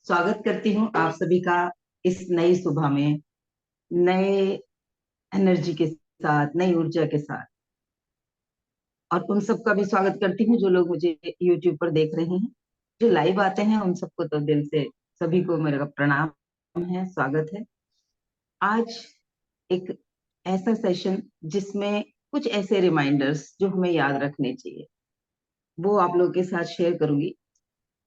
स्वागत करती हूँ आप सभी का इस नई सुबह में, नए एनर्जी के साथ, नई ऊर्जा के साथ। और उन सबका भी स्वागत करती हूँ जो लोग मुझे यूट्यूब पर देख रहे हैं, जो लाइव आते हैं, उन सबको तो दिल से सभी को मेरा प्रणाम है, स्वागत है। आज एक ऐसा सेशन जिसमें कुछ ऐसे रिमाइंडर्स जो हमें याद रखने चाहिए, वो आप लोगों के साथ शेयर करूंगी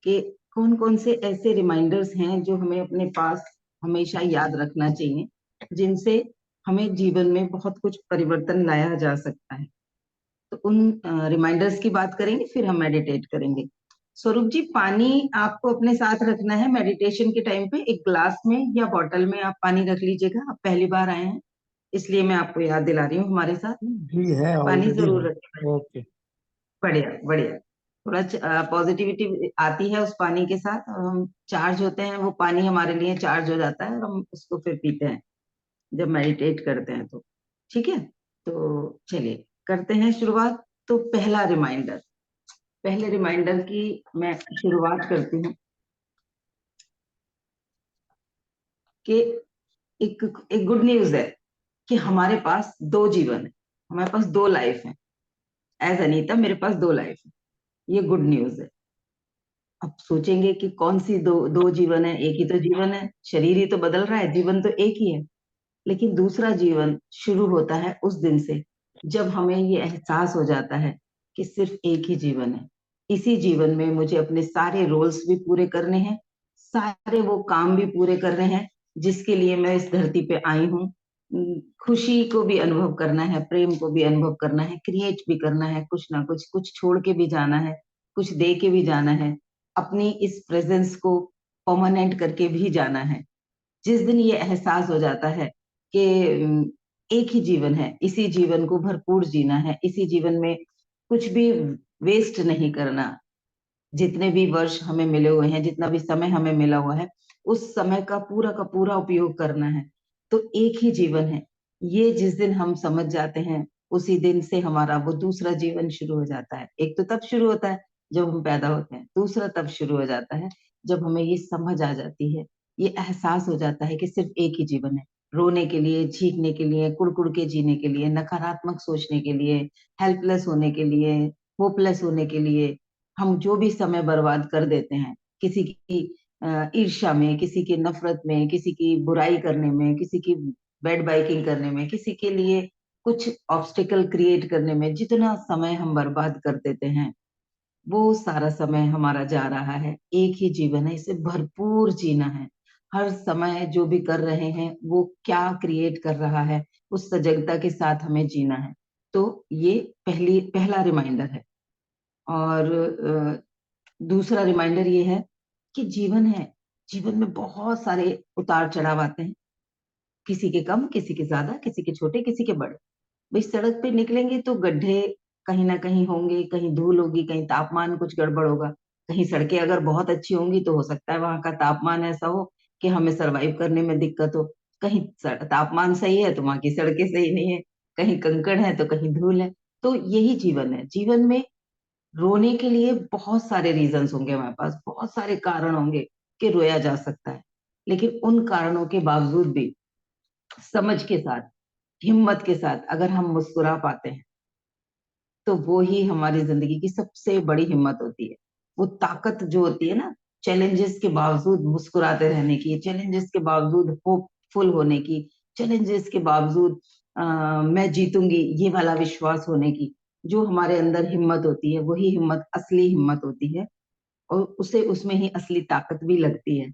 कि कौन कौन से ऐसे रिमाइंडर्स हैं जो हमें अपने पास हमेशा याद रखना चाहिए, जिनसे हमें जीवन में बहुत कुछ परिवर्तन लाया जा सकता है। तो उन रिमाइंडर्स की बात करेंगे, फिर हम मेडिटेट करेंगे। स्वरूप जी, पानी आपको अपने साथ रखना है मेडिटेशन के टाइम पे। एक ग्लास में या बॉटल में आप पानी रख लीजिएगा। आप पहली बार आए हैं, इसलिए मैं आपको याद दिला रही हूँ हमारे साथ जी है, पानी ऑलरेडी है। जरूर रखें। ओके। बढ़िया बढ़िया। थोड़ा पॉजिटिविटी आती है उस पानी के साथ, और हम चार्ज होते हैं, वो पानी हमारे लिए चार्ज हो जाता है और हम उसको फिर पीते हैं जब मेडिटेट करते हैं तो। ठीक है, तो चलिए करते हैं शुरुआत। तो पहले रिमाइंडर की मैं शुरुआत करती हूँ कि एक एक गुड न्यूज है कि हमारे पास दो जीवन है, हमारे पास दो लाइफ है। एज अनीता, मेरे पास दो लाइफ है, ये गुड न्यूज है। अब सोचेंगे कि कौन सी दो दो जीवन है, एक ही तो जीवन है, शरीर ही तो बदल रहा है, जीवन तो एक ही है। लेकिन दूसरा जीवन शुरू होता है उस दिन से जब हमें ये एहसास हो जाता है कि सिर्फ एक ही जीवन है। इसी जीवन में मुझे अपने सारे रोल्स भी पूरे करने हैं, सारे वो काम भी पूरे करने हैं जिसके लिए मैं इस धरती पे आई हूँ। खुशी को भी अनुभव करना है, प्रेम को भी अनुभव करना है, क्रिएट भी करना है, कुछ ना कुछ कुछ छोड़ के भी जाना है, कुछ दे के भी जाना है, अपनी इस प्रेजेंस को परमानेंट करके भी जाना है। जिस दिन ये एहसास हो जाता है कि एक ही जीवन है, इसी जीवन को भरपूर जीना है, इसी जीवन में कुछ भी वेस्ट नहीं करना। जितने भी वर्ष हमें मिले हुए हैं, जितना भी समय हमें मिला हुआ है, उस समय का पूरा उपयोग करना है। तो एक ही जीवन है, ये जिस दिन हम समझ जाते हैं, उसी दिन से हमारा वो दूसरा जीवन शुरू हो जाता है। एक तो तब शुरू होता है जब हम पैदा होते हैं, दूसरा तब शुरू हो जाता है जब हमें ये समझ आ जाती है, ये एहसास हो जाता है कि सिर्फ एक ही जीवन है। रोने के लिए, चीखने के लिए, कुड़कुड़ के जीने के लिए, नकारात्मक सोचने के लिए, हेल्पलेस होने के लिए, होपलेस होने के लिए, हम जो भी समय बर्बाद कर देते हैं किसी की ईर्ष्या में, किसी की नफरत में, किसी की बुराई करने में, किसी की बैड बाइकिंग करने में, किसी के लिए कुछ ऑब्स्टिकल क्रिएट करने में, जितना समय हम बर्बाद कर देते हैं, वो सारा समय हमारा जा रहा है। एक ही जीवन है, इसे भरपूर जीना है। हर समय जो भी कर रहे हैं वो क्या क्रिएट कर रहा है, उस सजगता के साथ हमें जीना है। तो ये पहला रिमाइंडर है। और दूसरा रिमाइंडर ये है कि जीवन है, जीवन में बहुत सारे उतार चढ़ाव आते हैं, किसी के कम, किसी के ज्यादा, किसी के छोटे, किसी के बड़े। भाई सड़क पे निकलेंगे तो गड्ढे कहीं ना कहीं होंगे, कहीं धूल होगी, कहीं तापमान कुछ गड़बड़ होगा। कहीं सड़कें अगर बहुत अच्छी होंगी तो हो सकता है वहां का तापमान ऐसा हो कि हमें सरवाइव करने में दिक्कत हो। कहीं तापमान सही है तो वहां की सड़कें सही नहीं है, कहीं कंकड़ है तो कहीं धूल है। तो यही जीवन है। जीवन में रोने के लिए बहुत सारे रीजंस होंगे, हमारे पास बहुत सारे कारण होंगे कि रोया जा सकता है। लेकिन उन कारणों के बावजूद भी समझ के साथ, हिम्मत के साथ अगर हम मुस्कुरा पाते हैं, तो वो ही हमारी जिंदगी की सबसे बड़ी हिम्मत होती है। वो ताकत जो होती है ना, चैलेंजेस के बावजूद मुस्कुराते रहने की, चैलेंजेस के बावजूद होपफुल होने की, चैलेंजेस के बावजूद मैं जीतूंगी ये वाला विश्वास होने की, जो हमारे अंदर हिम्मत होती है, वही हिम्मत असली हिम्मत होती है। और उसे उसमें ही असली ताकत भी लगती है।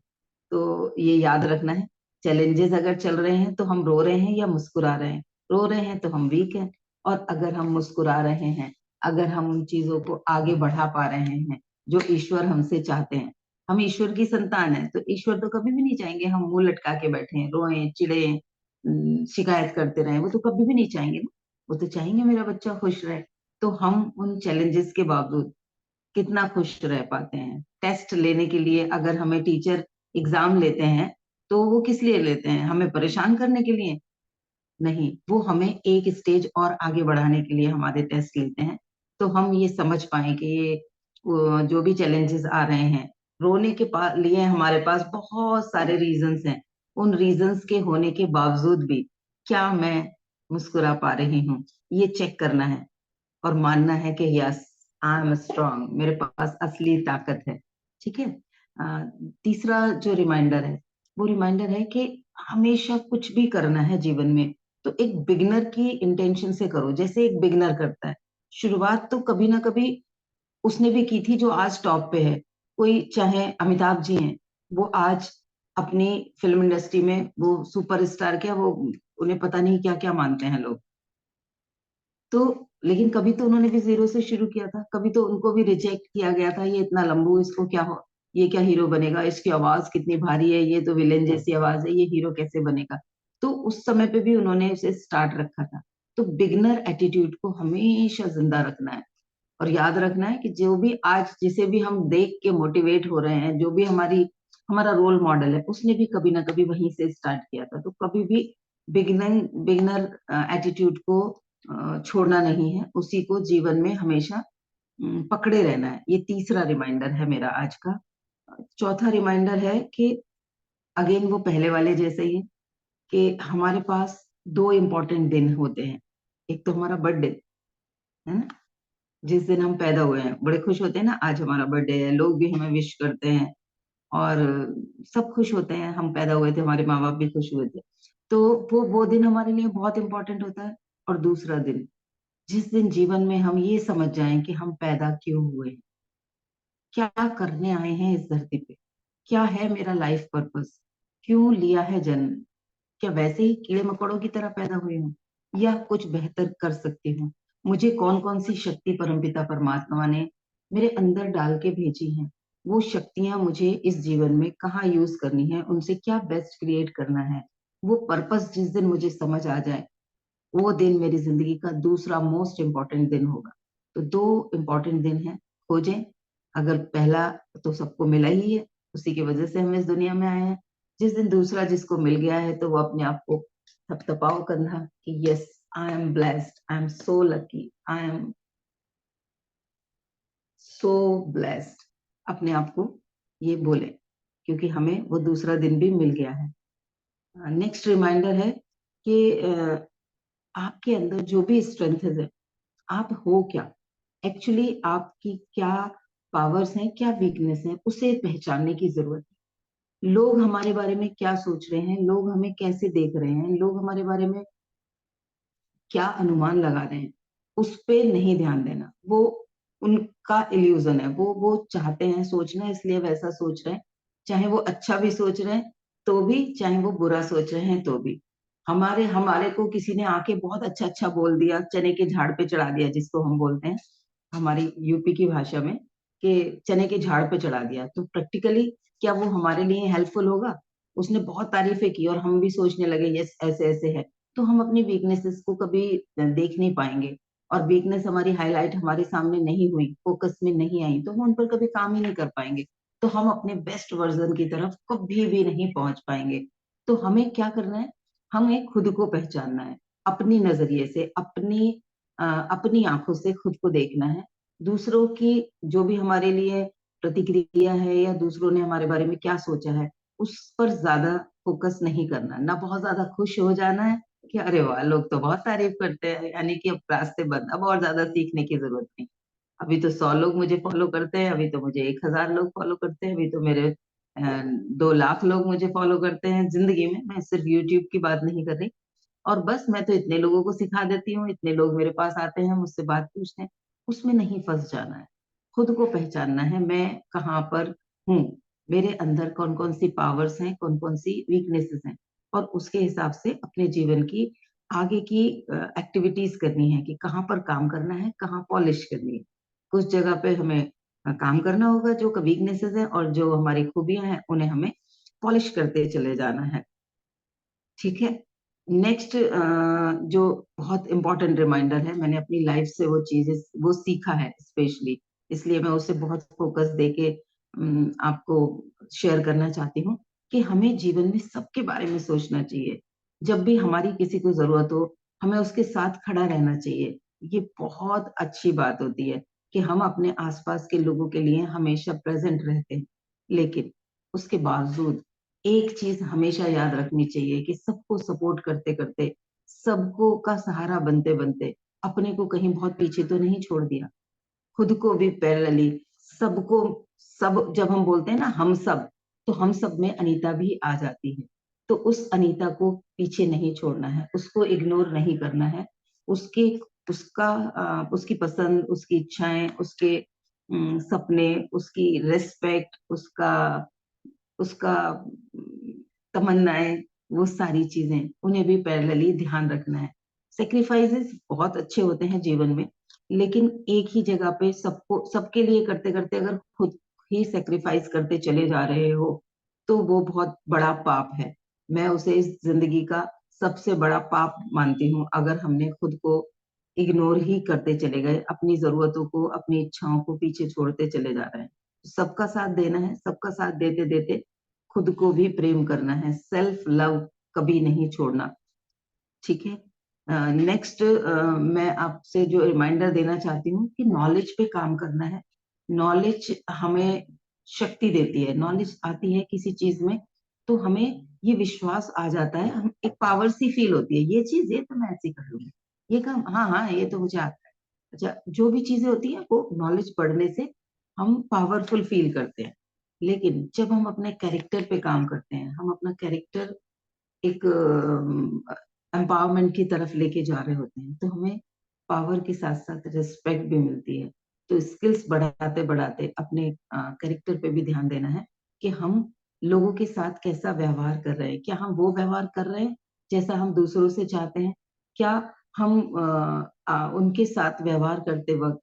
तो ये याद रखना है, चैलेंजेस अगर चल रहे हैं तो हम रो रहे हैं या मुस्कुरा रहे हैं। रो रहे हैं तो हम वीक हैं, और अगर हम मुस्कुरा रहे हैं, अगर हम उन चीजों को आगे बढ़ा पा रहे हैं जो ईश्वर हमसे चाहते हैं, हम ईश्वर की संतान है, तो ईश्वर तो कभी भी नहीं चाहेंगे हम मुंह लटका के बैठे, रोएं, चिड़े, शिकायत करते रहें। वो तो कभी भी नहीं चाहेंगे ना, वो तो चाहेंगे मेरा बच्चा खुश रहे। तो हम उन चैलेंजेस के बावजूद कितना खुश रह पाते हैं। टेस्ट लेने के लिए अगर हमें टीचर एग्जाम लेते हैं, तो वो किस लिए लेते हैं? हमें परेशान करने के लिए नहीं, वो हमें एक स्टेज और आगे बढ़ाने के लिए हमारे टेस्ट लेते हैं। तो हम ये समझ पाए कि ये जो भी चैलेंजेस आ रहे हैं, रोने के लिए हमारे पास बहुत सारे रीजंस हैं। उन रीजंस के होने के बावजूद भी क्या मैं मुस्कुरा पा रही हूँ, ये चेक करना है और मानना है कि यस, आई एम स्ट्रांग, मेरे पास असली ताकत है। ठीक है। तीसरा जो रिमाइंडर है, वो रिमाइंडर है कि हमेशा कुछ भी करना है जीवन में तो एक बिगनर की इंटेंशन से करो, जैसे एक बिगनर करता है। शुरुआत तो कभी ना कभी उसने भी की थी जो आज टॉप पे है। कोई चाहे अमिताभ जी हैं, वो आज अपनी फिल्म इंडस्ट्री में वो सुपरस्टार, क्या वो, उन्हें पता नहीं क्या क्या मानते हैं लोग। तो लेकिन कभी तो उन्होंने भी जीरो से शुरू किया था, कभी तो उनको भी रिजेक्ट किया गया था, ये इतना लंबू, इसको क्या हो, ये क्या हीरो बनेगा, इसकी आवाज कितनी भारी है, ये तो विलेन जैसी आवाज है, ये हीरो कैसे बनेगा। तो उस समय पे भी उन्होंने उसे स्टार्ट रखा था। तो बिगनर एटीट्यूड को हमेशा जिंदा रखना है और याद रखना है कि जो भी आज जिसे भी हम देख के मोटिवेट हो रहे हैं, जो भी हमारा रोल मॉडल है, उसने भी कभी ना कभी वहीं से स्टार्ट किया था। तो कभी भी बिगनर बिगनर एटीट्यूड को छोड़ना नहीं है, उसी को जीवन में हमेशा पकड़े रहना है। ये तीसरा रिमाइंडर है मेरा आज का। चौथा रिमाइंडर है कि अगेन वो पहले वाले जैसे ही है, कि हमारे पास दो इम्पोर्टेंट दिन होते हैं। एक तो हमारा बर्थडे है ना, जिस दिन हम पैदा हुए हैं, बड़े खुश होते हैं ना, आज हमारा बर्थडे है, लोग भी हमें विश करते हैं और सब खुश होते हैं, हम पैदा हुए थे, हमारे माँ बाप भी खुश हुए थे। तो वो दिन हमारे लिए बहुत इंपॉर्टेंट होता है। और दूसरा दिन, जिस दिन जीवन में हम ये समझ जाएं कि हम पैदा क्यों हुए, क्या करने आए हैं इस धरती पे, क्या है मेरा लाइफ पर्पस, क्यों लिया है जन्म, क्या वैसे ही कीड़े मकोड़ों की तरह पैदा हुई हूँ या कुछ बेहतर कर सकती हूँ। मुझे कौन कौन सी शक्ति परमपिता परमात्मा ने मेरे अंदर डाल के भेजी हैं, वो शक्तियां मुझे इस जीवन में कहाँ यूज करनी है, उनसे क्या बेस्ट क्रिएट करना है, वो पर्पस जिस दिन मुझे समझ आ जाए, वो दिन मेरी जिंदगी का दूसरा मोस्ट इम्पोर्टेंट दिन होगा। तो दो इम्पोर्टेंट दिन है, खोजें। अगर पहला तो सबको मिला ही है, उसी की वजह से हम इस दुनिया में आए हैं। जिस दिन दूसरा जिसको मिल गया है, तो वो अपने आप को थपथपाओ कंधा कि yes, I am blessed, I am so lucky, I am so blessed. अपने आप को ये बोले, क्योंकि हमें वो दूसरा दिन भी मिल गया है। नेक्स्ट रिमाइंडर है कि आपके अंदर जो भी स्ट्रेंथ है, आप हो क्या, एक्चुअली आपकी क्या पावर्स हैं, क्या वीकनेस है, उसे पहचानने की जरूरत है। लोग हमारे बारे में क्या सोच रहे हैं, लोग हमें कैसे देख रहे हैं, लोग हमारे बारे में क्या अनुमान लगा रहे हैं, उस पे नहीं ध्यान देना। वो उनका इल्यूजन है, वो चाहते हैं सोचना, इसलिए वैसा सोच रहे हैं। चाहे वो अच्छा भी सोच रहे हैं तो भी, चाहे वो बुरा सोच रहे हैं तो भी। हमारे हमारे को किसी ने आके बहुत अच्छा अच्छा बोल दिया, चने के झाड़ पे चढ़ा दिया, जिसको हम बोलते हैं हमारी यूपी की भाषा में, कि चने के झाड़ पे चढ़ा दिया, तो प्रैक्टिकली क्या वो हमारे लिए हेल्पफुल होगा? उसने बहुत तारीफें की और हम भी सोचने लगे यस ऐसे ऐसे है, तो हम अपनी वीकनेसेस को कभी देख नहीं पाएंगे। और वीकनेस हमारी हाईलाइट हमारे सामने नहीं हुई, फोकस में नहीं आई, तो हम उन पर कभी काम ही नहीं कर पाएंगे। तो हम अपने बेस्ट वर्जन की तरफ कभी भी नहीं पहुंच पाएंगे। तो हमें क्या करना है, हमें खुद को पहचानना है, अपनी नजरिए से, अपनी आंखों से खुद को देखना है। दूसरों की जो भी हमारे लिए प्रतिक्रिया है या दूसरों ने हमारे बारे में क्या सोचा है, उस पर ज्यादा फोकस नहीं करना, ना बहुत ज्यादा खुश हो जाना है कि अरे वाह, लोग तो बहुत तारीफ करते हैं, यानी कि अब रास्ते बंद, अब और ज्यादा सीखने की जरूरत नहीं। अभी तो 100 लोग मुझे फॉलो करते हैं, अभी तो मुझे 1000 लोग फॉलो करते हैं, अभी तो मेरे 2 लाख लोग मुझे फॉलो करते हैं जिंदगी में। मैं सिर्फ यूट्यूब की बात नहीं कर रही। और बस मैं तो इतने लोगों को सिखा देती हूँ, इतने लोग मेरे पास आते हैं मुझसे बात पूछते हैं, उसमें नहीं फंस जाना है। खुद को पहचानना है, मैं कहाँ पर हूँ, मेरे अंदर कौन कौन सी पावर्स हैं, कौन कौन सी वीकनेसेस हैं, और उसके हिसाब से अपने जीवन की आगे की एक्टिविटीज करनी है, कि कहाँ पर काम करना है, कहाँ पॉलिश करनी है। कुछ जगह पे हमें काम करना होगा जो वीकनेसेस है, और जो हमारी खूबियां हैं उन्हें हमें पॉलिश करते चले जाना है। ठीक है। नेक्स्ट जो बहुत इंपॉर्टेंट रिमाइंडर है, मैंने अपनी लाइफ से वो चीजें वो सीखा है स्पेशली, इसलिए मैं उसे बहुत फोकस देके आपको शेयर करना चाहती हूँ, कि हमें जीवन में सबके बारे में सोचना चाहिए। जब भी हमारी किसी को जरूरत हो, हमें उसके साथ खड़ा रहना चाहिए। ये बहुत अच्छी बात होती है कि हम अपने आसपास के लोगों के लिए हमेशा प्रेजेंट रहते हैं। लेकिन उसके बावजूद एक चीज हमेशा याद रखनी चाहिए कि सबको सपोर्ट करते करते, सबको का सहारा बनते बनते अपने को कहीं बहुत पीछे तो नहीं छोड़ दिया। खुद को भी पैरेलली सबको, सब जब हम बोलते हैं ना हम सब, तो हम सब में अनीता भी आ जाती है। तो उस अनीता को पीछे नहीं छोड़ना है, उसको इग्नोर नहीं करना है। उसके उसकी पसंद, उसकी इच्छाएं, उसके सपने, उसकी रेस्पेक्ट, उसका उसका तमन्नाएं, वो सारी चीजें उन्हें भी पैरेलली ध्यान रखना है। सेक्रीफाइसेस बहुत अच्छे होते हैं जीवन में, लेकिन एक ही जगह पे सबको सबके लिए करते करते अगर खुद ही सेक्रीफाइस करते चले जा रहे हो तो वो बहुत बड़ा पाप है। मैं उसे इस जिंदगी का सबसे बड़ा पाप मानती हूँ, अगर हमने खुद को इग्नोर ही करते चले गए, अपनी जरूरतों को, अपनी इच्छाओं को पीछे छोड़ते चले जा रहे हैं। सबका साथ देना है, सबका साथ देते देते खुद को भी प्रेम करना है, सेल्फ लव कभी नहीं छोड़ना। ठीक है। नेक्स्ट, मैं आपसे जो रिमाइंडर देना चाहती हूँ कि नॉलेज पे काम करना है। नॉलेज हमें शक्ति देती है। नॉलेज आती है किसी चीज में तो हमें ये विश्वास आ जाता है, हम एक पावर सी फील होती है, ये चीज ये तो मैं ऐसी कर लूंगी, ये काम हाँ हाँ ये तो मुझे आता है। अच्छा, जो भी चीजें होती है वो नॉलेज बढ़ने से हम पावरफुल फील करते हैं। लेकिन जब हम अपने कैरेक्टर पे काम करते हैं, हम अपना कैरेक्टर एक एम्पावरमेंट की तरफ लेके जा रहे होते हैं, तो हमें पावर के साथ साथ रिस्पेक्ट भी मिलती है। तो स्किल्स बढ़ाते बढ़ाते अपने कैरेक्टर पे भी ध्यान देना है कि हम लोगों के साथ कैसा व्यवहार कर रहे हैं। क्या हम वो व्यवहार कर रहे हैं जैसा हम दूसरों से चाहते हैं? क्या हम उनके साथ व्यवहार करते वक्त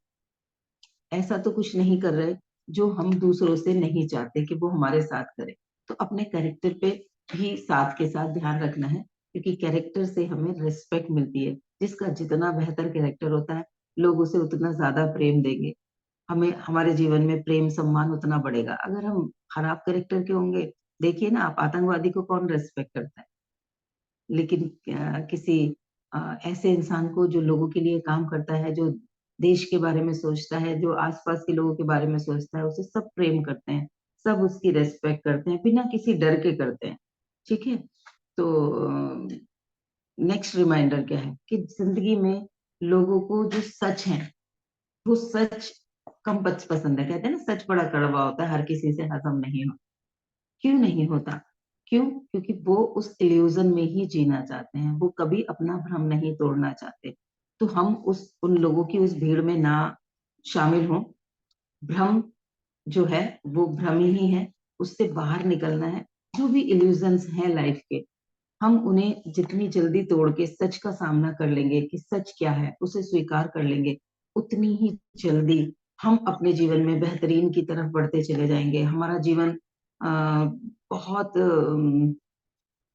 ऐसा तो कुछ नहीं कर रहे जो हम दूसरों से नहीं चाहते कि वो हमारे साथ करे? तो अपने कैरेक्टर पे भी साथ के साथ ध्यान रखना है, क्योंकि कैरेक्टर से हमें रिस्पेक्ट मिलती है। जिसका जितना बेहतर कैरेक्टर होता है, लोग उसे उतना ज्यादा प्रेम देंगे। हमें हमारे जीवन में प्रेम सम्मान उतना बढ़ेगा। अगर हम खराब कैरेक्टर के होंगे, देखिए ना आप, आतंकवादी को कौन रेस्पेक्ट करता है? लेकिन किसी ऐसे इंसान को जो लोगों के लिए काम करता है, जो देश के बारे में सोचता है, जो आसपास के लोगों के बारे में सोचता है, उसे सब प्रेम करते हैं, सब उसकी रेस्पेक्ट करते हैं, बिना किसी डर के करते हैं। ठीक है। तो नेक्स्ट रिमाइंडर क्या है कि जिंदगी में लोगों को जो सच है, वो सच कम पसंद है। कहते हैं ना, सच बड़ा कड़वा होता है, हर किसी से हजम नहीं होता। क्यों नहीं होता? क्यों? क्योंकि वो उस इल्यूजन में ही जीना चाहते हैं, वो कभी अपना भ्रम नहीं तोड़ना चाहते। तो हम उस उन लोगों की उस भीड़ में ना शामिल हों। भ्रम जो है वो भ्रम ही है, उससे बाहर निकलना है। जो भी इल्यूजन्स हैं लाइफ के, हम उन्हें जितनी जल्दी तोड़ के सच का सामना कर लेंगे कि सच क्या है, उसे स्वीकार कर लेंगे, उतनी ही जल्दी हम अपने जीवन में बेहतरीन की तरफ बढ़ते चले जाएंगे। हमारा जीवन बहुत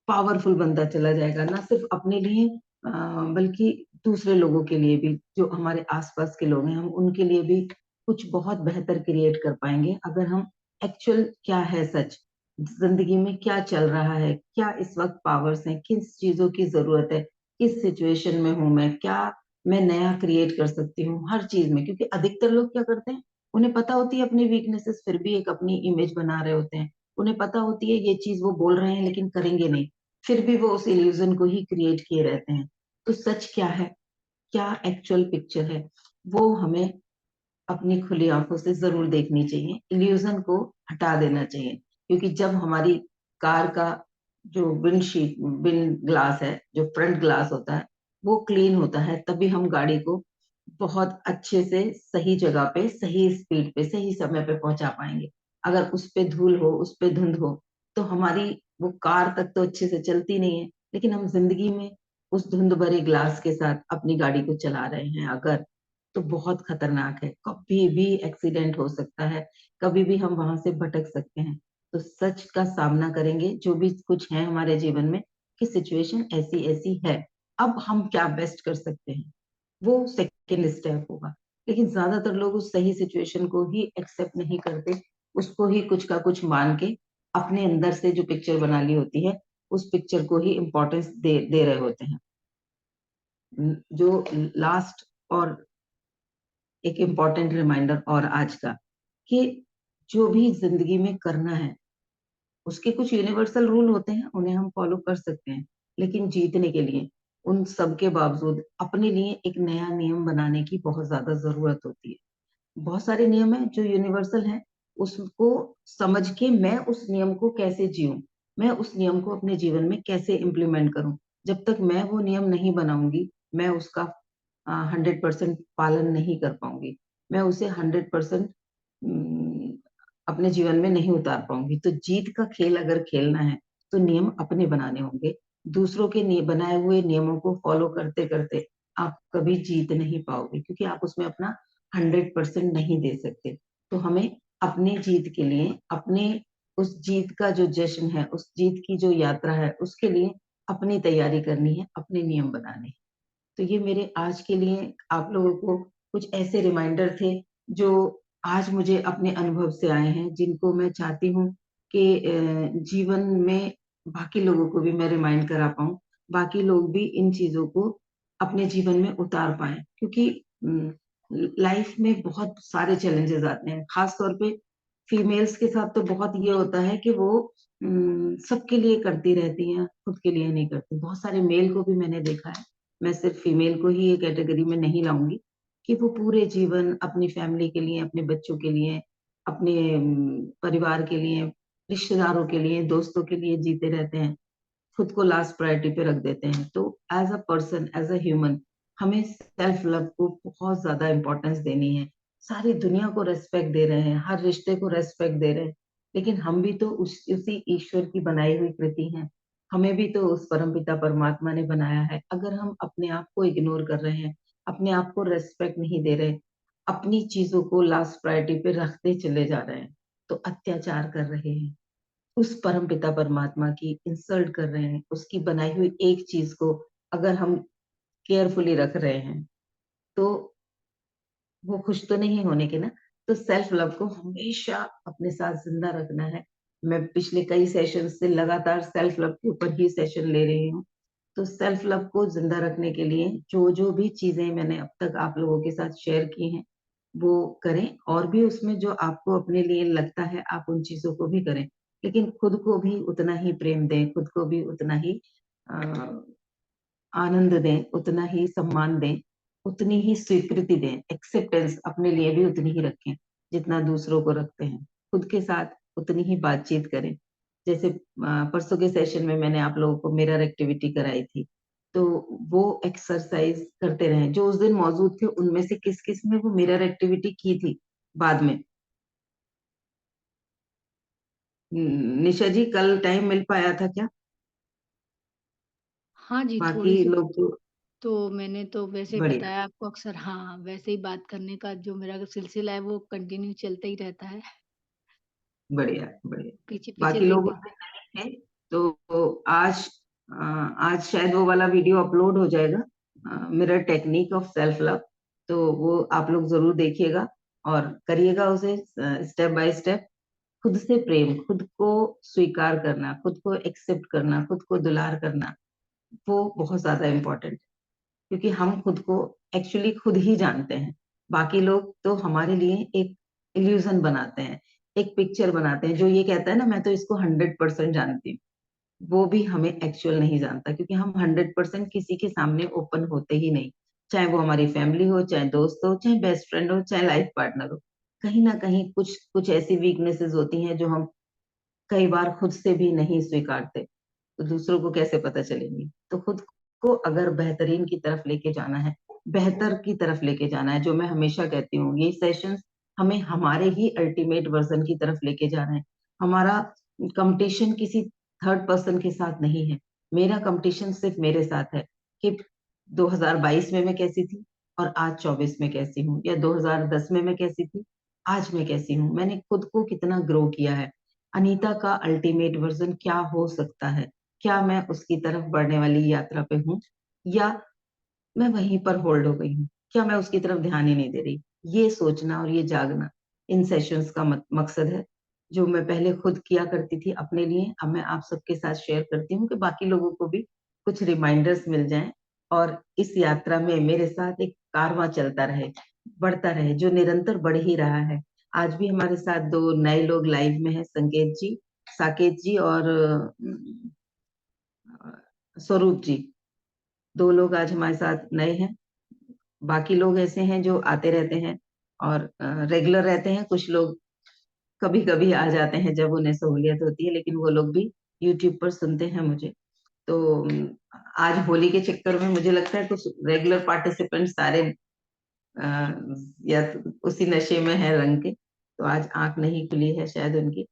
पावरफुल बनता चला जाएगा, ना सिर्फ अपने लिए बल्कि दूसरे लोगों के लिए भी। जो हमारे आसपास के लोग हैं, हम उनके लिए भी कुछ बहुत बेहतर क्रिएट कर पाएंगे अगर हम एक्चुअल क्या है सच, जिंदगी में क्या चल रहा है, क्या इस वक्त पावर्स हैं, किस चीजों की जरूरत है, किस सिचुएशन में हूं मैं, क्या मैं नया क्रिएट कर सकती हूँ हर चीज में। क्योंकि अधिकतर लोग क्या करते हैं, उन्हें पता होती है अपनी वीकनेसेस, फिर भी एक अपनी इमेज बना रहे होते हैं। उन्हें पता होती है ये चीज वो बोल रहे हैं लेकिन करेंगे नहीं, फिर भी वो उस इल्यूजन को ही क्रिएट किए रहते हैं। तो सच क्या है, क्या एक्चुअल पिक्चर है, वो हमें अपनी खुली आंखों से जरूर देखनी चाहिए। इल्यूजन को हटा देना चाहिए, क्योंकि जब हमारी कार का जो विंड ग्लास है, जो फ्रंट ग्लास होता है, वो क्लीन होता है, तभी हम गाड़ी को बहुत अच्छे से सही जगह पे, सही स्पीड पे, सही समय पे पहुंचा पाएंगे। अगर उस पे धूल हो, उस पे धुंध हो, तो हमारी वो कार तक तो अच्छे से चलती नहीं है। लेकिन हम जिंदगी में उस धुंध भरे ग्लास के साथ अपनी गाड़ी को चला रहे हैं अगर, तो बहुत खतरनाक है। कभी भी एक्सीडेंट हो सकता है, कभी भी हम वहां से भटक सकते हैं। तो सच का सामना करेंगे जो भी कुछ है हमारे जीवन में, कि सिचुएशन ऐसी ऐसी है, अब हम क्या बेस्ट कर सकते हैं, वो सेकेंड स्टेप होगा। लेकिन ज्यादातर लोग उस सही सिचुएशन को ही एक्सेप्ट नहीं करते, उसको ही कुछ का कुछ मान के अपने अंदर से जो पिक्चर बना ली होती है, उस पिक्चर को ही इम्पोर्टेंस दे रहे होते हैं। जो लास्ट और एक इम्पॉर्टेंट रिमाइंडर और आज का, कि जो भी जिंदगी में करना है, उसके कुछ यूनिवर्सल रूल होते हैं, उन्हें हम फॉलो कर सकते हैं, लेकिन जीतने के लिए उन सब के बावजूद अपने लिए एक नया नियम बनाने की बहुत ज्यादा जरूरत होती है। बहुत सारे नियम हैं जो यूनिवर्सल हैं, उसको समझ के मैं उस नियम को कैसे जीऊं, मैं उस नियम को अपने जीवन में कैसे इम्प्लीमेंट करूं। जब तक मैं वो नियम नहीं बनाऊंगी, मैं उसका 100% पालन नहीं कर पाऊंगी, मैं उसे 100% अपने जीवन में नहीं उतार पाऊंगी। तो जीत का खेल अगर खेलना है तो नियम अपने बनाने होंगे। दूसरों के बनाए हुए नियमों को फॉलो करते करते आप कभी जीत नहीं पाओगे, क्योंकि आप उसमें अपना 100% नहीं दे सकते। तो हमें अपनी जीत के लिए, अपने उस जीत का जो जश्न है, उस जीत की जो यात्रा है, उसके लिए अपनी तैयारी करनी है, अपने नियम बनाने हैं। तो ये मेरे आज के लिए आप लोगों को कुछ ऐसे रिमाइंडर थे जो आज मुझे अपने अनुभव से आए हैं, जिनको मैं चाहती हूँ कि जीवन में बाकी लोगों को भी मैं रिमाइंड करा पाऊँ, बाकी लोग भी इन चीजों को अपने जीवन में उतार पाए। क्योंकि लाइफ में बहुत सारे चैलेंजेस आते हैं, खास तौर पे फीमेल्स के साथ तो बहुत ये होता है कि वो सबके लिए करती रहती हैं, खुद के लिए नहीं करती। बहुत सारे मेल को भी मैंने देखा है, मैं सिर्फ फीमेल को ही ये कैटेगरी में नहीं लाऊंगी, कि वो पूरे जीवन अपनी फैमिली के लिए, अपने बच्चों के लिए, अपने परिवार के लिए, रिश्तेदारों के लिए, दोस्तों के लिए जीते रहते हैं, खुद को लास्ट प्रायोरिटी पे रख देते हैं। तो as a person, as a human, हमें सेल्फ लव को बहुत ज्यादा इंपॉर्टेंस देनी है। सारी दुनिया को रेस्पेक्ट दे रहे हैं, हर रिश्ते को रेस्पेक्ट दे रहे हैं, लेकिन हम भी तो उसी ईश्वर की बनाई हुई कृति हैं। हमें भी तो उस परमपिता परमात्मा ने बनाया है। अगर हम अपने आप को इग्नोर कर रहे हैं, अपने आप को रेस्पेक्ट नहीं दे रहे, अपनी चीजों को लास्ट प्रायोरिटी पे रखते चले जा रहे हैं, तो अत्याचार कर रहे हैं, उस परम पिता परमात्मा की इंसल्ट कर रहे हैं। उसकी बनाई हुई एक चीज को अगर हम केयरफुली रख रहे हैं, तो वो खुश तो नहीं होने के ना। तो सेल्फ लव को हमेशा अपने साथ जिंदा रखना है। मैं पिछले कई सेशन से लगातार सेल्फ लव के ऊपर ही सेशन ले रही हूँ। तो सेल्फ लव को जिंदा रखने के लिए जो जो भी चीजें मैंने अब तक आप लोगों के साथ शेयर की हैं, वो करें, और भी उसमें जो आपको अपने लिए लगता है आप उन चीजों को भी करें, लेकिन खुद को भी उतना ही प्रेम दें, खुद को भी उतना ही आनंद दें, उतना ही सम्मान दें, उतनी ही स्वीकृति दें, एक्सेप्टेंस अपने लिए भी उतनी ही रखें जितना दूसरों को रखते हैं। खुद के साथ उतनी ही बातचीत करें। जैसे परसों के सेशन में मैंने आप लोगों को मिरर एक्टिविटी कराई थी, तो वो एक्सरसाइज करते रहें। जो उस दिन मौजूद थे उनमें से किस किस ने वो मिरर एक्टिविटी की थी बाद में? निशा जी, कल टाइम मिल पाया था क्या? हाँ जी, बाकी थोड़ी-सी लोग तो तो मैंने तो वैसे ही बढ़िया, बताया आपको अक्सर हाँ, वैसे ही बात करने का जो मेरा सिलसिला है वो कंटिन्यू चलता ही रहता है। बढ़िया, बढ़िया। पीछे-पीछे बाकी लोग लेटे उस दिन नहीं थे, तो आज आज शायद वो वाला वीडियो अपलोड हो जाएगा, mirror technique of self love. तो वो आप लोग जरूर देखिएगा और करिएगा उसे स्टेप बाय स्टेप। खुद से प्रेम, खुद को स्वीकार करना, खुद को एक्सेप्ट करना, खुद को दुलार करना, वो बहुत ज्यादा इम्पोर्टेंट है। क्योंकि हम खुद को एक्चुअली खुद ही जानते हैं। बाकी लोग तो हमारे लिए एक इल्यूजन बनाते हैं, एक पिक्चर बनाते हैं, जो ये कहता है ना मैं तो इसको 100% जानती हूँ। वो भी हमें एक्चुअल नहीं जानता, क्योंकि हम 100% किसी के सामने ओपन होते ही नहीं। चाहे वो हमारी फैमिली हो, चाहे दोस्त हो, चाहे बेस्ट फ्रेंड हो, चाहे लाइफ पार्टनर हो, कहीं ना कहीं कुछ कुछ ऐसी वीकनेसेस होती हैं जो हम कई बार खुद से भी नहीं स्वीकारते। तो दूसरों को कैसे पता चलेंगी? तो खुद को अगर बेहतरीन की तरफ लेके जाना है, बेहतर की तरफ लेके जाना है, जो मैं हमेशा कहती हूँ, ये सेशंस हमें हमारे ही अल्टीमेट वर्जन की तरफ लेके जा रहे हैं। हमारा कंपटीशन किसी थर्ड पर्सन के साथ नहीं है। मेरा कंपटीशन सिर्फ मेरे साथ है कि 2022 में मैं कैसी थी और आज 24 में कैसी हूँ, या 2010 में मैं कैसी थी, आज मैं कैसी हूँ। मैंने खुद को कितना ग्रो किया है। अनीता का अल्टीमेट वर्जन क्या हो सकता है? क्या मैं उसकी तरफ बढ़ने वाली यात्रा पे हूँ, या मैं वहीं पर होल्ड हो गई हूँ? क्या मैं उसकी तरफ ध्यान ही नहीं दे रही? ये सोचना और ये जागना इन सेशंस का मकसद है, जो मैं पहले खुद किया करती थी अपने लिए, अब मैं आप सबके साथ शेयर करती हूँ कि बाकी लोगों को भी कुछ रिमाइंडर्स मिल जाएं, और इस यात्रा में मेरे साथ एक कारवां चलता रहे, बढ़ता रहे, जो निरंतर बढ़ ही रहा है। आज भी हमारे साथ दो नए लोग लाइव में हैं, संकेत जी, साकेत जी और स्वरूप जी। दो लोग आज हमारे साथ नए हैं। बाकी लोग ऐसे हैं जो आते रहते हैं और रेगुलर रहते हैं। कुछ लोग कभी कभी आ जाते हैं जब उन्हें सहूलियत होती है, लेकिन वो लोग भी यूट्यूब पर सुनते हैं मुझे। तो आज होली के चक्कर में मुझे लगता है कुछ रेगुलर पार्टिसिपेंट सारे अ, या तो उसी नशे में है रंग के, तो आज आंख नहीं खुली है शायद उनकी।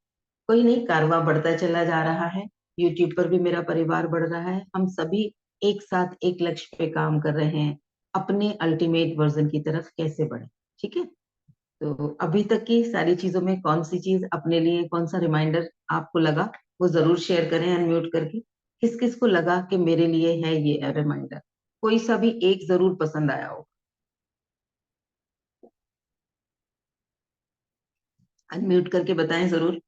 कोई नहीं, कारवां बढ़ता चला जा रहा है। यूट्यूब पर भी मेरा परिवार बढ़ रहा है। हम सभी एक साथ एक लक्ष्य पे काम कर रहे हैं, अपने अल्टीमेट वर्जन की तरफ कैसे बढ़े। ठीक है। तो अभी तक की सारी चीजों में कौन सी चीज अपने लिए, कौन सा रिमाइंडर आपको लगा, वो जरूर शेयर करें अनम्यूट करके। किस किस को लगा कि मेरे लिए है ये रिमाइंडर? कोई सा भी एक जरूर पसंद आया हो, अनम्यूट करके बताएं जरूर।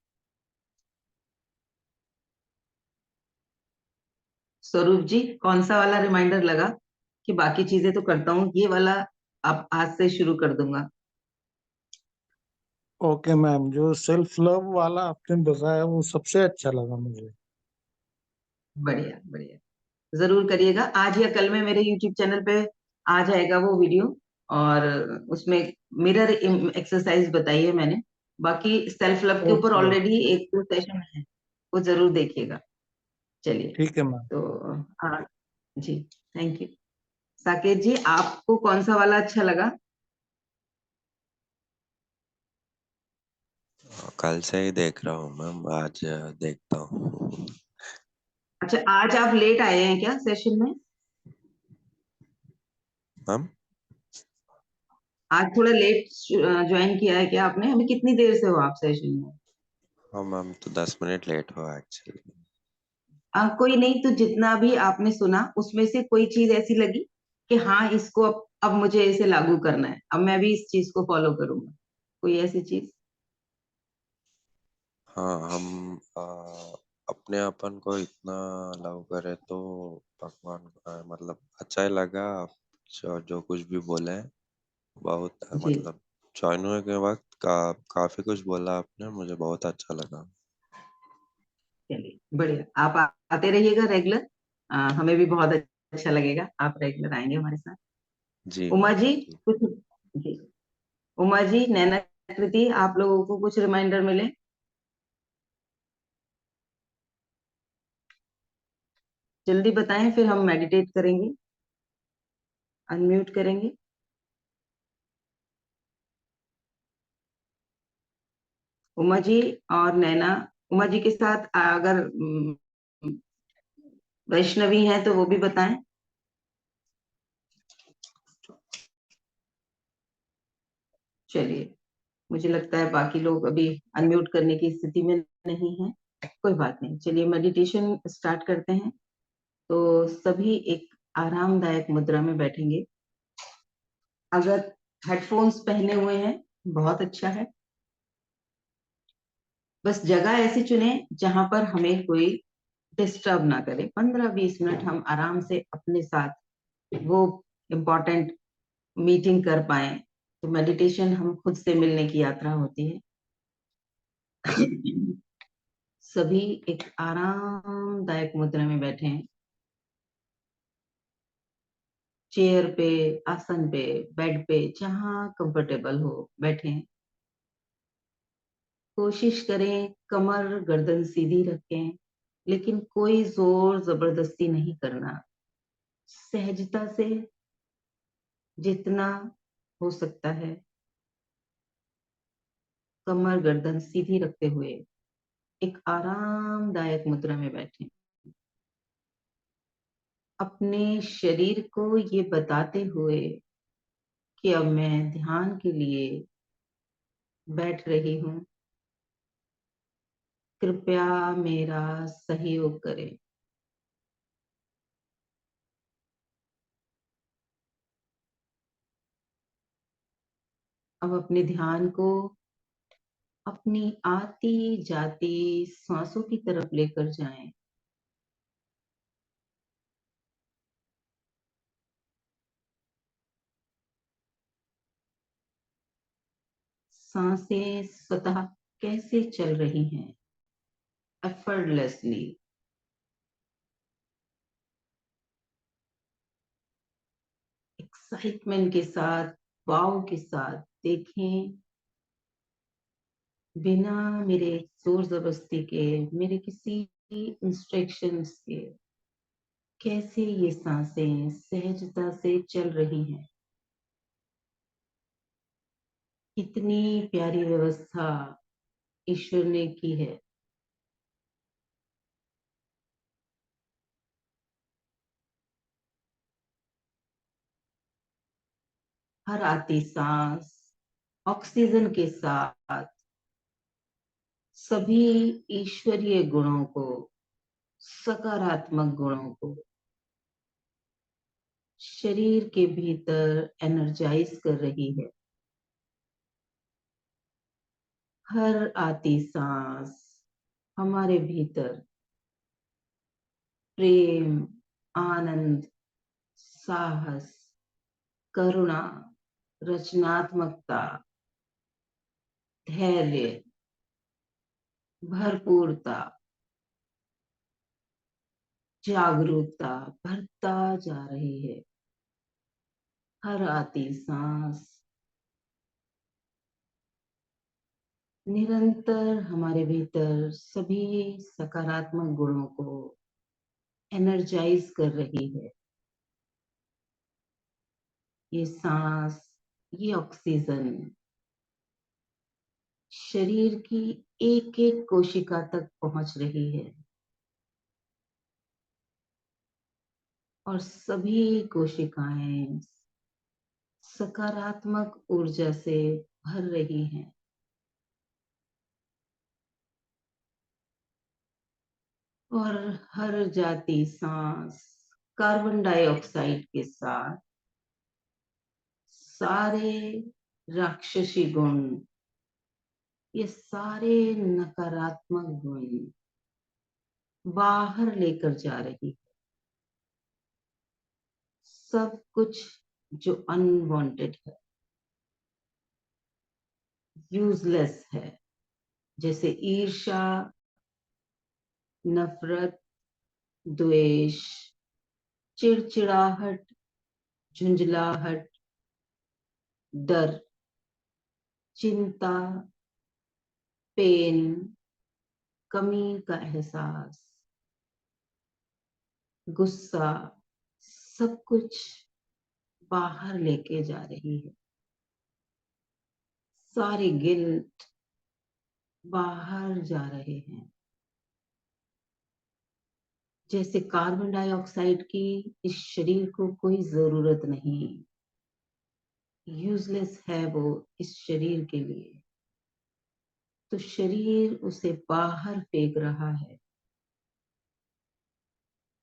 स्वरूप जी, कौन सा वाला रिमाइंडर लगा कि बाकी चीजें तो करता हूँ, ये वाला अब आज से शुरू कर दूंगा? ओके मैम, जो सेल्फ लव वाला आपने बताया वो सबसे अच्छा लगा मुझे। बढ़िया बढ़िया, जरूर करिएगा। आज या कल में मेरे यूट्यूब चैनल पे आ जाएगा वो वीडियो, और उसमें मिरर एक्सरसाइज बताई है मैंने। बाकी सेल्फ लव के ऊपर ओके, ऑलरेडी एक दो सेशन है, वो जरूर देखिएगा। चलिए। ठीक है मैम। तो हाँ जी, थैंक यू। साकेत जी, आपको कौन सा वाला अच्छा लगा? कल से ही देख रहा हूँ मैम, आज देखता हूँ। अच्छा, आज आप लेट आए हैं क्या सेशन में? मैम, आज थोड़ा लेट ज्वाइन किया है क्या आपने? अभी कितनी देर से हो आप सेशन में? हाँ मैम, तो 10 मिनट लेट हुआ एक्चुअली। कोई नहीं, तो जितना भी आपने सुना उसमें से कोई चीज ऐसी लगी कि हाँ, इसको अब मुझे इसे लागू करना है, अब मैं भी इस चीज को फॉलो करूंगा? कोई ऐसी चीज? हाँ, हम अपने अपन को इतना लव करे तो भगवान मतलब अच्छा ही लगा। आप जो कुछ भी बोले हैं, बहुत जी, मतलब ज्वाइन होने के वक्त काफी कुछ बोला आपने, मुझे बहुत अच्छा लगा। चलिए बढ़िया। आप आते रहिएगा रेगुलर, हमें भी बहुत अच्छा लगेगा आप रेगुलर आएंगे हमारे साथ। जी उमा मैम, जी, जी। कुछ? जी, उमा जी, नैना, कृति, आप लोगों को कुछ रिमाइंडर मिले? जल्दी बताएं, फिर हम मेडिटेट करेंगे, अनम्यूट करेंगे। उमा जी और नैना, उमा जी के साथ अगर वैष्णवी हैं तो वो भी बताएं। चलिए, मुझे लगता है बाकी लोग अभी अनम्यूट करने की स्थिति में नहीं है। कोई बात नहीं, चलिए मेडिटेशन स्टार्ट करते हैं। तो सभी एक आरामदायक मुद्रा में बैठेंगे। अगर हेडफोन्स पहने हुए हैं, बहुत अच्छा है। बस जगह ऐसी चुने जहां पर हमें कोई डिस्टर्ब ना करे। 15-20 मिनट हम आराम से अपने साथ वो इम्पोर्टेंट मीटिंग कर पाए। तो मेडिटेशन हम खुद से मिलने की यात्रा होती है। सभी एक आरामदायक मुद्रा में बैठे हैं, चेयर पे, आसन पे, बेड पे, जहां कंफर्टेबल हो बैठे हैं। कोशिश करें कमर गर्दन सीधी रखें, लेकिन कोई जोर जबरदस्ती नहीं करना। सहजता से, जितना हो सकता है, कमर गर्दन सीधी रखते हुए एक आरामदायक मुद्रा में बैठें। अपने शरीर को ये बताते हुए कि अब मैं ध्यान के लिए बैठ रही हूँ, कृपया मेरा सहयोग करें। अब अपने ध्यान को अपनी आती जाती सांसों की तरफ लेकर जाएं। सांसें स्वतः कैसे चल रही हैं, एफर्टलेसली। एक्साइटमेंट के साथ, वाव के साथ देखें, बिना मेरे जोर जबरदस्ती के, मेरे किसी इंस्ट्रक्शंस के, कैसे ये सांसें सहजता से चल रही हैं। कितनी प्यारी व्यवस्था ईश्वर ने की है। हर आती सांस ऑक्सीजन के साथ सभी ईश्वरीय गुणों को, सकारात्मक गुणों को शरीर के भीतर एनर्जाइज कर रही है। हर आती सांस हमारे भीतर प्रेम, आनंद, साहस, करुणा, रचनात्मकता, धैर्य, भरपूरता, जागरूकता भरता जा रही है। हर आती सांस निरंतर हमारे भीतर सभी सकारात्मक गुणों को एनर्जाइज कर रही है। ये सांस, ये ऑक्सीजन शरीर की एक एक कोशिका तक पहुंच रही है और सभी कोशिकाएं सकारात्मक ऊर्जा से भर रही हैं। और हर जाती सांस कार्बन डाइऑक्साइड के साथ सारे राक्षसी गुण, ये सारे नकारात्मक गुण बाहर लेकर जा रही है। सब कुछ जो अनवांटेड है, यूजलेस है, जैसे ईर्ष्या, नफरत, द्वेष, चिड़चिड़ाहट, झुंझलाहट, डर, चिंता, पेन, कमी का एहसास, गुस्सा, सब कुछ बाहर लेके जा रही है। सारे गिल्ट बाहर जा रहे हैं। जैसे कार्बन डाइऑक्साइड की इस शरीर को कोई जरूरत नहीं, यूजलेस है वो इस शरीर के लिए, तो शरीर उसे बाहर फेंक रहा है।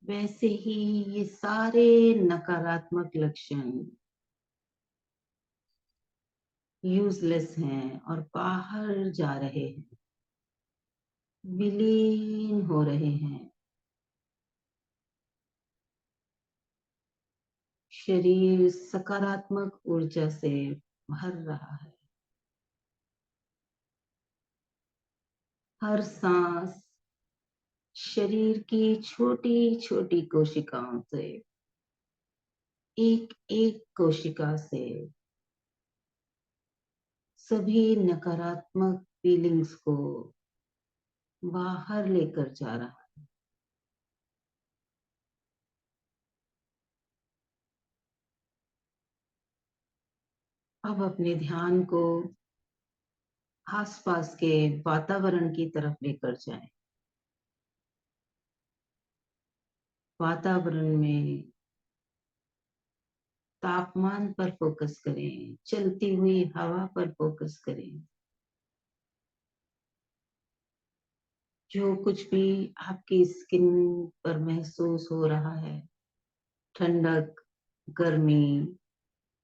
वैसे ही ये सारे नकारात्मक लक्षण यूजलेस हैं और बाहर जा रहे हैं, विलीन हो रहे हैं। शरीर सकारात्मक ऊर्जा से भर रहा है। हर सांस शरीर की छोटी छोटी कोशिकाओं से, एक एक कोशिका से सभी नकारात्मक फीलिंग्स को बाहर लेकर जा रहा है। अब अपने ध्यान को आसपास के वातावरण की तरफ लेकर जाएं। वातावरण में तापमान पर फोकस करें, चलती हुई हवा पर फोकस करें। जो कुछ भी आपकी स्किन पर महसूस हो रहा है, ठंडक, गर्मी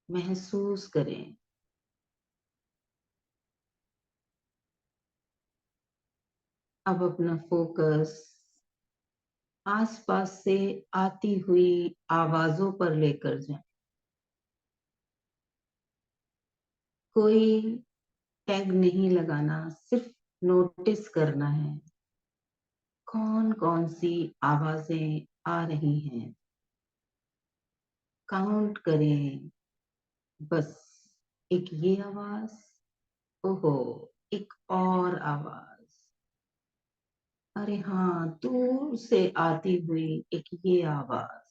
महसूस करें। अब अपना फोकस आसपास से आती हुई आवाजों पर लेकर जाएं। कोई टैग नहीं लगाना, सिर्फ नोटिस करना है कौन कौन सी आवाजें आ रही हैं। काउंट करें, बस एक ये आवाज, ओहो, एक और आवाज, अरे हाँ, दूर से आती हुई एक ये आवाज।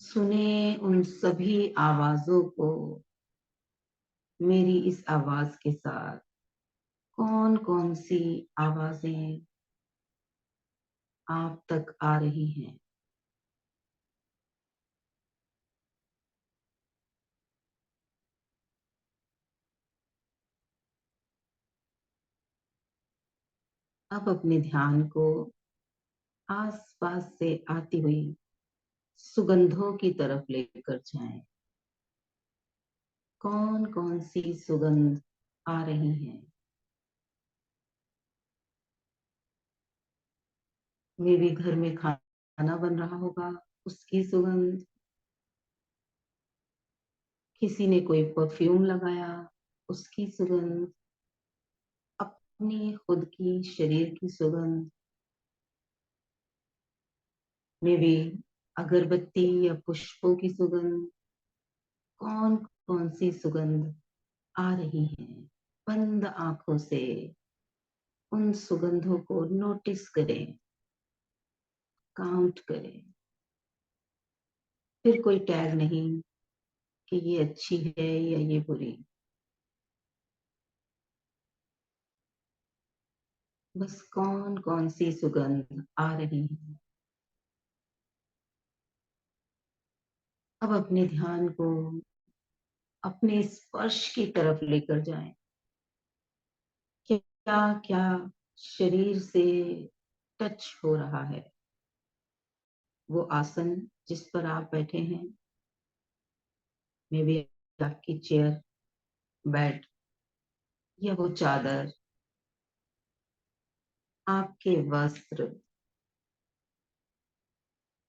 सुने उन सभी आवाजों को मेरी इस आवाज के साथ। कौन कौन सी आवाजें आप तक आ रही हैं। अब अपने ध्यान को आसपास से आती हुई सुगंधों की तरफ लेकर जाएं। कौन कौन सी सुगंध आ रही हैं। मे भी घर में खाना बन रहा होगा, उसकी सुगंध। किसी ने कोई परफ्यूम लगाया, उसकी सुगंध। अपनी खुद की शरीर की सुगंध। मे भी अगरबत्ती या पुष्पों की सुगंध। कौन कौन सी सुगंध आ रही है। बंद आंखों से उन सुगंधों को नोटिस करें, काउंट करें। फिर कोई टैग नहीं कि ये अच्छी है या ये बुरी। बस कौन कौन सी सुगंध आ रही है। अब अपने ध्यान को अपने स्पर्श की तरफ लेकर जाएं। क्या क्या शरीर से टच हो रहा है। वो आसन जिस पर आप बैठे हैं, मे बी आपकी चेयर, बेड, या वो चादर, आपके वस्त्र।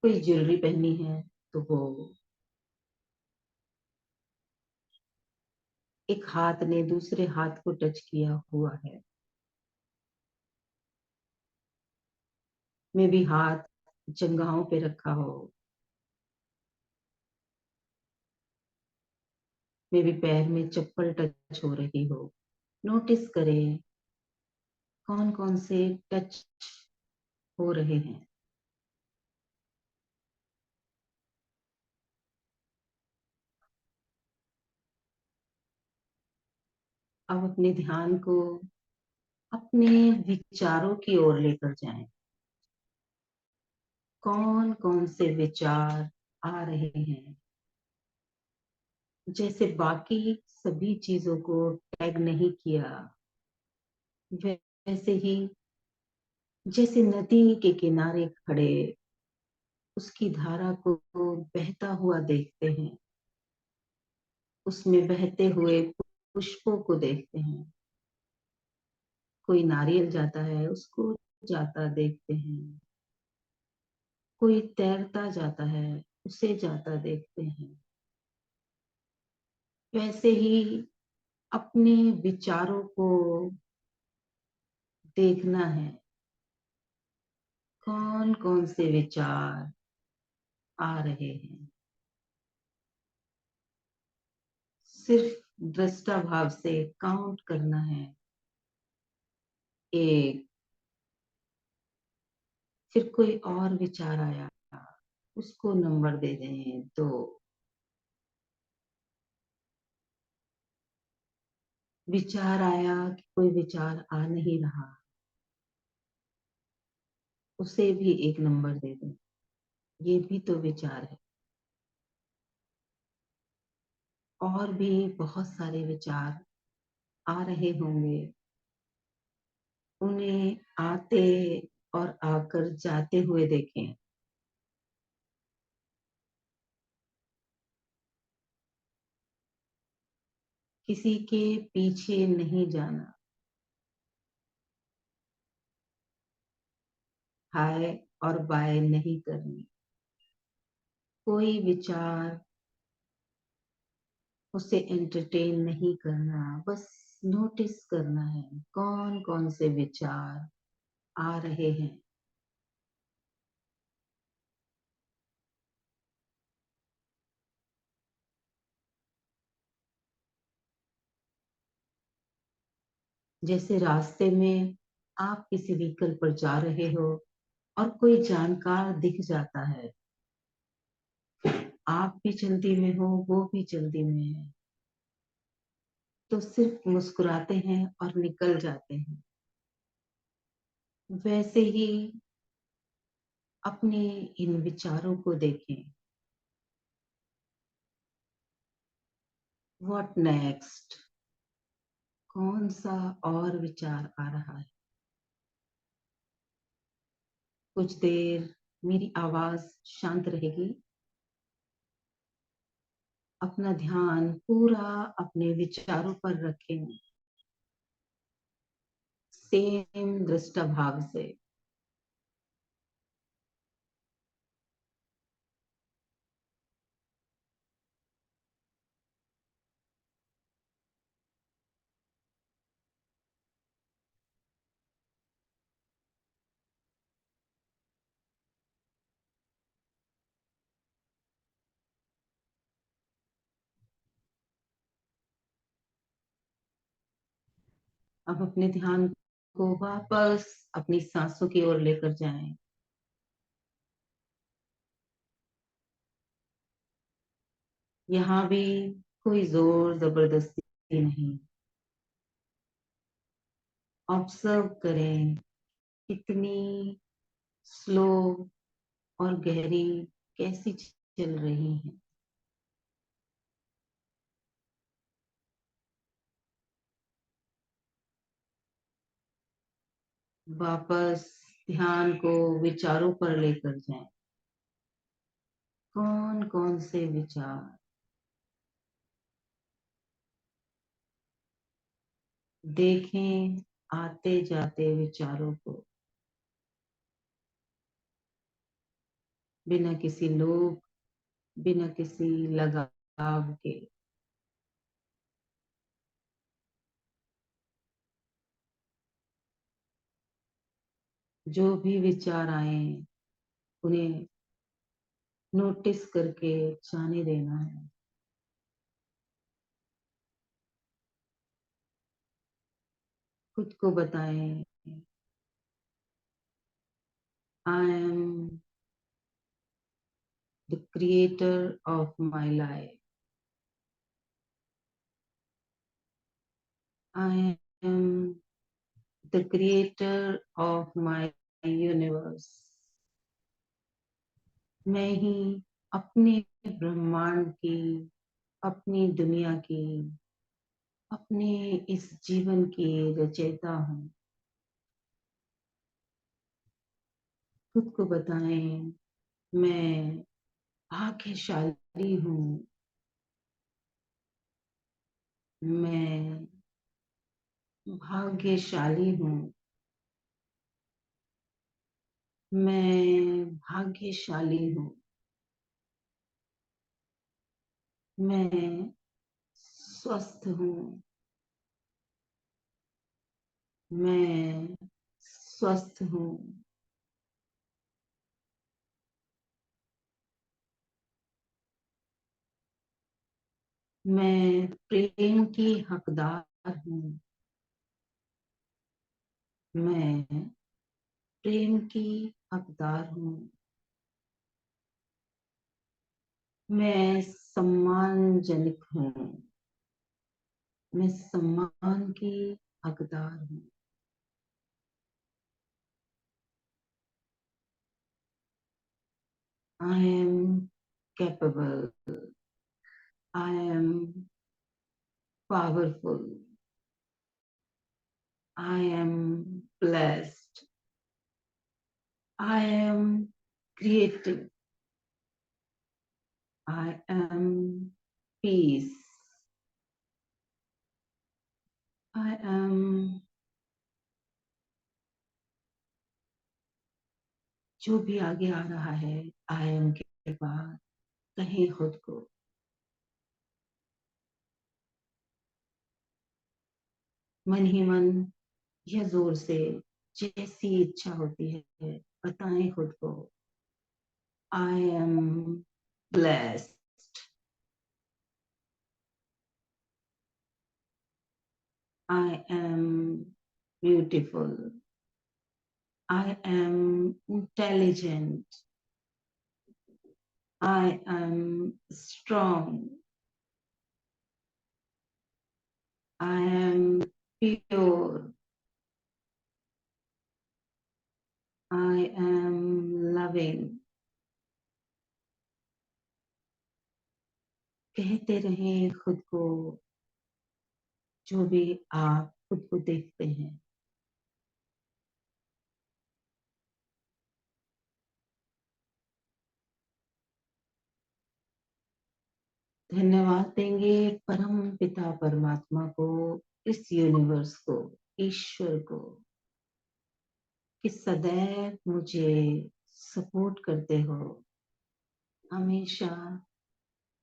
कोई ज्वेलरी पहनी है तो वो, एक हाथ ने दूसरे हाथ को टच किया हुआ है। मे भी हाथ जंघाओं पे रखा हो, मे भी पैर में चप्पल टच हो रही हो। नोटिस करें कौन कौन से टच हो रहे हैं। अब अपने ध्यान को अपने विचारों की ओर लेकर जाएं। कौन कौन से विचार आ रहे हैं। जैसे बाकी सभी चीजों को टैग नहीं किया, वैसे ही जैसे नदी के किनारे खड़े उसकी धारा को बहता हुआ देखते हैं, उसमें बहते हुए पुष्पों को देखते हैं। कोई नारियल जाता है, उसको जाता देखते हैं। कोई तैरता जाता है, उसे जाता देखते हैं। वैसे ही अपने विचारों को देखना है। कौन कौन से विचार आ रहे हैं। सिर्फ दृष्टा भाव से काउंट करना है। एक, फिर कोई और विचार आया, उसको नंबर दे दें। दो, विचार आया कि कोई विचार आ नहीं रहा, उसे भी एक नंबर दे दें। ये भी तो विचार है। और भी बहुत सारे विचार आ रहे होंगे, उन्हें आते और आकर जाते हुए देखें। किसी के पीछे नहीं जाना। हाय और बाय नहीं करनी। कोई विचार उसे एंटरटेन नहीं करना, बस नोटिस करना है कौन कौन से विचार आ रहे हैं। जैसे रास्ते में आप किसी व्हीकल पर जा रहे हो और कोई जानकार दिख जाता है, आप भी जल्दी में हो, वो भी जल्दी में है, तो सिर्फ मुस्कुराते हैं और निकल जाते हैं। वैसे ही अपने इन विचारों को देखें। What next? कौन सा और विचार आ रहा है? कुछ देर मेरी आवाज शांत रहेगी। अपना ध्यान पूरा अपने विचारों पर रखें, सेम दृष्टा भाव से। अब अपने ध्यान को वापस अपनी सांसों की ओर लेकर जाएं। यहाँ भी कोई जोर जबरदस्ती नहीं। ऑब्जर्व करें कितनी स्लो और गहरी कैसी चल रही है। वापस ध्यान को विचारों पर लेकर जाएं। कौन कौन से विचार? देखें आते जाते विचारों को, बिना किसी लोभ, बिना किसी लगाव के। जो भी विचार आए उन्हें नोटिस करके जाने देना है। खुद को बताएं, I am the creator of my life. I am the creator of my universe. मैं ही अपने ब्रह्मांड की, अपनी दुनिया की, अपने इस जीवन की रचयिता हूँ। खुद को बताएं, मैं भाग्यशाली हूँ। मैं भाग्यशाली हूँ। मैं भाग्यशाली हूँ। मैं स्वस्थ हूँ। मैं स्वस्थ हूँ। मैं प्रेम की हकदार हूँ। मैं प्रेम की हकदार हूँ। मैं सम्मानजनक हूँ। मैं सम्मान की हकदार हूँ। I am capable. I am powerful. I am blessed. I am creative. I am peace. I am. जो भी आगे आ रहा है आई एम के बाद कहें खुद को। मन ही मन या जोर से, जैसी इच्छा होती है, बताएं खुद को, आई am blessed, I M beautiful, I am intelligent, I am strong, I am pure, I am loving. कहते रहें खुद को जो भी आप खुद को देखते हैं। धन्यवाद देंगे परम पिता परमात्मा को, इस यूनिवर्स को, ईश्वर को, कि सदैव मुझे सपोर्ट करते हो, हमेशा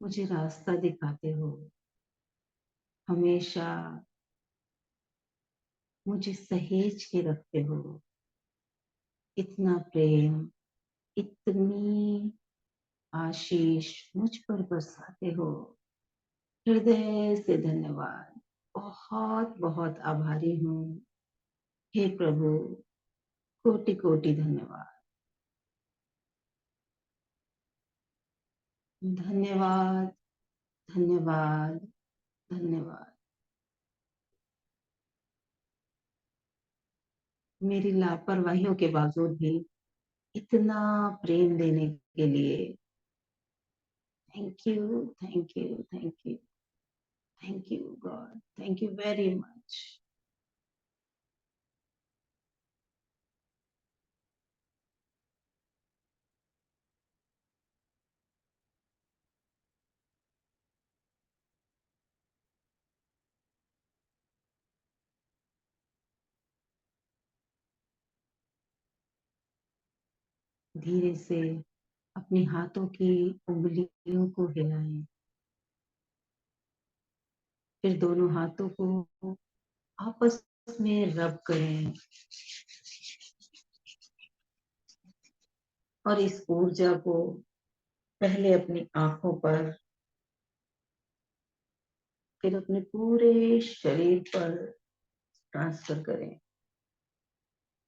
मुझे रास्ता दिखाते हो, हमेशा मुझे सहेज के रखते हो। इतना प्रेम, इतनी आशीष मुझ पर बरसाते हो। हृदय से धन्यवाद, बहुत बहुत आभारी हूँ। हे प्रभु, कोटि कोटि धन्यवाद। धन्यवाद, धन्यवाद, धन्यवाद। मेरी लापरवाहियों के बावजूद भी इतना प्रेम देने के लिए thank you, thank you, thank you, thank you God, thank you very much. धीरे से अपने हाथों की उंगलियों को हिलाएं, फिर दोनों हाथों को आपस में रब करें और इस ऊर्जा को पहले अपनी आंखों पर, फिर अपने पूरे शरीर पर ट्रांसफर करें।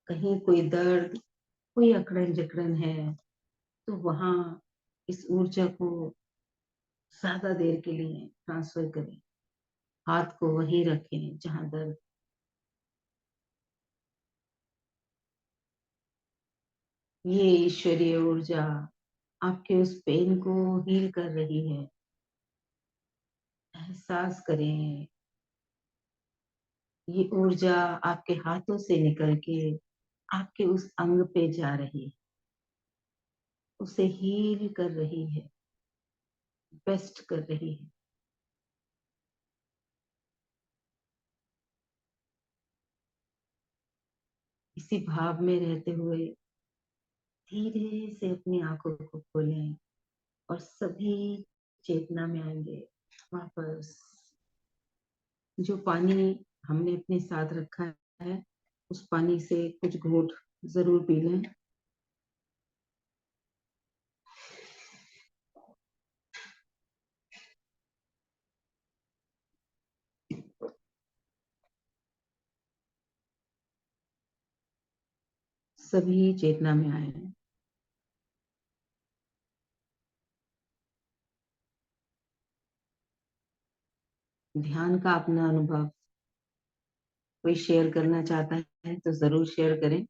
कहीं कोई दर्द, कोई अकड़न जकड़न है तो वहां इस ऊर्जा को ज्यादा देर के लिए ट्रांसफर करें। हाथ को वहीं रखें जहां दर्द। ये ईश्वरीय ऊर्जा आपके उस पेन को हील कर रही है। एहसास करें, ये ऊर्जा आपके हाथों से निकल के आपके उस अंग पे जा रही है, उसे हील कर रही है, बेस्ट कर रही है। इसी भाव में रहते हुए धीरे से अपनी आंखों को खोलें और सभी चेतना में आएंगे वापस। जो पानी हमने अपने साथ रखा है, उस पानी से कुछ घूंट जरूर पी लें। सभी चेतना में आए। ध्यान का अपना अनुभव कोई शेयर करना चाहता है तो जरूर शेयर करें।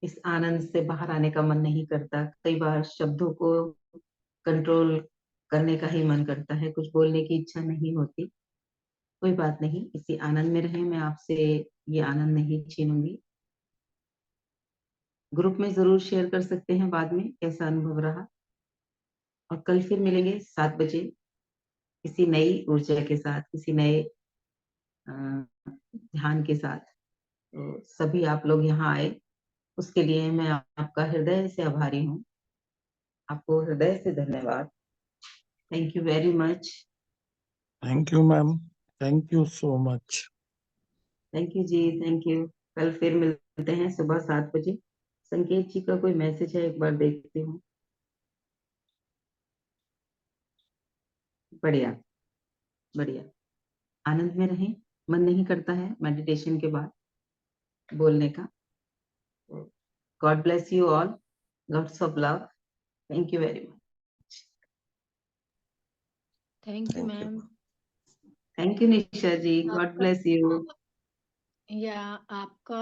इस आनंद से बाहर आने का मन नहीं करता। कई बार शब्दों को कंट्रोल करने का ही मन करता है, कुछ बोलने की इच्छा नहीं होती। कोई बात नहीं, इसी आनंद में रहें। मैं आपसे ये आनंद नहीं छीनूंगी। ग्रुप में जरूर शेयर कर सकते हैं बाद में कैसा अनुभव रहा। और कल फिर मिलेंगे 7 बजे किसी नई ऊर्जा के साथ, किसी नए अ, ध्यान के साथ। तो सभी आप लोग यहाँ आए, उसके लिए मैं आपका हृदय से आभारी हूँ। आपको हृदय से धन्यवाद। Thank you very much. Thank you ma'am, thank you so much. Thank you जी, थैंक यू। कल फिर मिलते हैं सुबह 7 बजे। संकेत जी का कोई मैसेज है, एक बार देखती हूँ। बढ़िया बढ़िया, आनंद में रहें। मन नहीं करता है मेडिटेशन के बाद बोलने का। God bless you all, lots of love. Thank you very much. Thank you thank you ma'am. Thank you Nisha ji, God आपका ब्लेस यू। या आपका